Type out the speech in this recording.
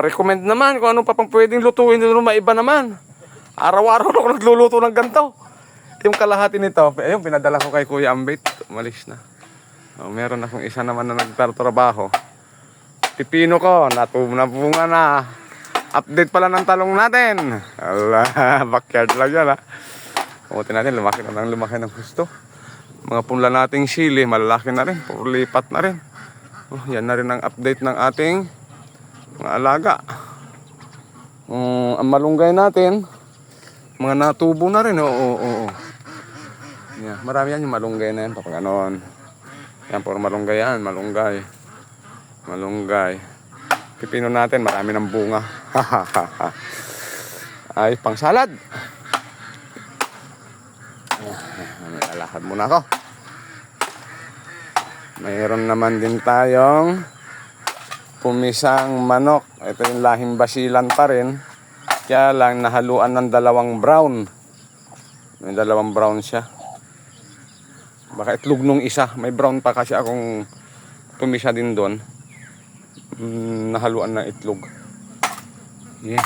recommend naman kung ano pa pang pwedeng lutuin doon, maiba naman. Araw-araw na ako nagluluto ng ganito. Yung kalahati nito, ayun, pinadala ko kay Kuya Ambit. Umalis na. Meron akong isa naman na nagtatrabaho. Pipino ko, nabunga na. Update pala ng talong natin. Allah, backyard lang yan ha. Pumunti natin, lumaki ng gusto. Mga punla nating sili, malalaki na rin. Lipat na rin. Yan na rin ang update ng ating mga alaga. Ang malunggay natin, mga natubo na rin. Oo. Yeah, marami yan yung malunggay na yan. Kapag ganon. Yan, puro malunggay yan. Malunggay. Pipino natin, marami ng bunga. Ay, pang salad. May lalakad muna ako. Mayroon naman din tayong pumisang manok. Ito yung lahing basilan pa rin. Kaya lang nahaluan ng dalawang brown. May dalawang brown siya. Baka itlog nung isa. May brown pa kasi akong pumisa din doon. Nahaluan ng itlog. Yeah.